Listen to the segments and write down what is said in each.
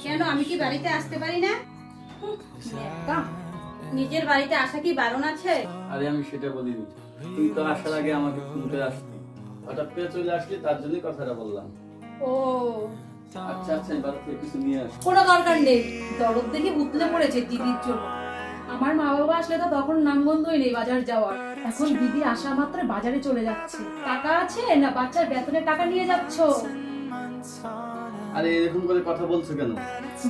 কেন আমি কি বাড়িতে আসতে পারি না? নিজের বাড়িতে আসা কি বারণ আছে? আরে আমি সেটা বলিনি, তুই তো আসার আগে আমাকে ফোন করে আসতি, হঠাৎ করে চলে আসলি তার জন্যই কথাটা বললাম। ও আচ্ছা আচ্ছা, এবার থেকে কিছু নিয়ে আস। কোনো দরকার নেই, দরদ দেখে উতলে পড়েছে দিদির জন্য। আমার মা বাবা আসলে তো তখন নামগন্ধই নেই বাজার যাওয়ার। এখন দিদি আসা মাত্র বাজারে চলে যাচ্ছে। টাকা আছে না বাচ্চার বেতনের টাকা নিয়ে যাচ্ছ? আরে এরকম করে কথা বলছো কেন?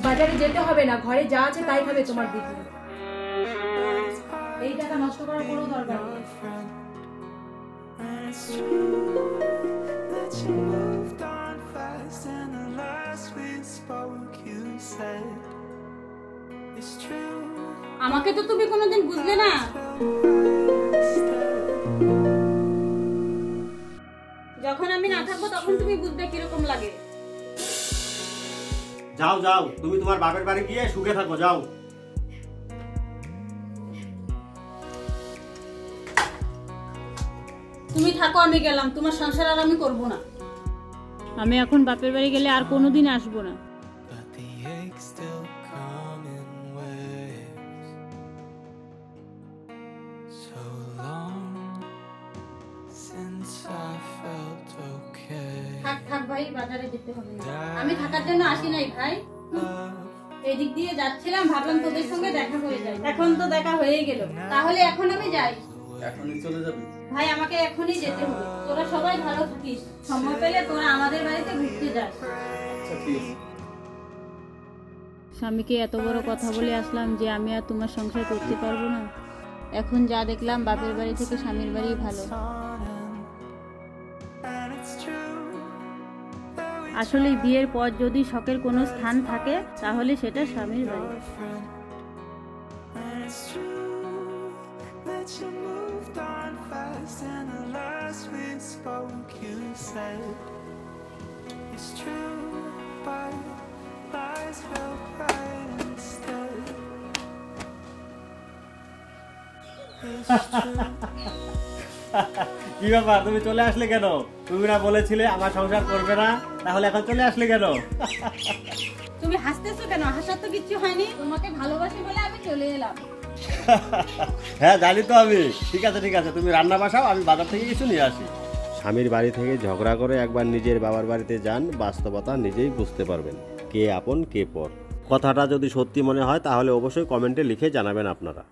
বাজারে যেতে হবে না, ঘরে যা আছে তাই খাবে তোমার দিদি। এই টাকা নষ্ট করার কোনো দরকার নেই। আমাকে তো তুমি কোনোদিন বুঝলে না। যখন আমি না থাকবো তখন তুমি বুঝবে কিরকম লাগে। যাও যাও, তুমি তোমার বাপের বাড়ি গিয়ে সুখে থাকো, যাও। তুমি থাকো, আমি গেলাম। তোমার সংসার আর আমি করব না। আমি এখন বাপের বাড়ি গেলে আর কোনোদিন আসবো না। থাক থাক ভাই, বাজারে যেতে হবে না। আমি থাকার জন্য আসি নাই ভাই। এদিক দিয়ে যাচ্ছিলাম, ভাবলাম তোদের সঙ্গে দেখা হয়ে যায়। এখন তো দেখা হয়ে গেল। তাহলে এখন আমি যাই। এখনই চলে যাবি? ভাই আমাকে এখনই যেতে হবে। তোরা সবাই ভালো থাকিস, সময় পেলে তোরা আমাদের বাড়িতে ঘুরতে যাস। আচ্ছা ঠিক আছে। স্বামীকে এত বড় কথা বলে আসলাম যে আমি আর তোমার সংসার করতে পারবো না। এখন যা দেখলাম বাপের বাড়ি থেকে স্বামীর বাড়ি ভালো। আসলে বিয়ের পর যদি শখের কোনো স্থান থাকে তাহলে সেটা স্বামীর বাড়ি। কি ব্যাপার, তুমি চলে আসলে কেন? তুমি না বলেছিলে আমার সংসার করবে না, তাহলে এখন চলে আসলে কেন? তুমি হাসতেছো কেন? হাসার তো কিচ্ছু হয়নি। তোমাকে ভালোবাসি বলে আমি চলে এলাম। হ্যাঁ জানি তো আমি। ঠিক আছে ঠিক আছে, তুমি রান্না বসাও, আমি বাজার থেকে কিছু নিয়ে আসি। স্বামীর বাড়ি থেকে ঝগড়া করে একবার নিজের বাবার বাড়িতে যান, বাস্তবতা নিজেই বুঝতে পারবেন কে আপন কে পর। কথাটা যদি সত্যি মনে হয় তাহলে অবশ্যই কমেন্টে লিখে জানাবেন আপনারা।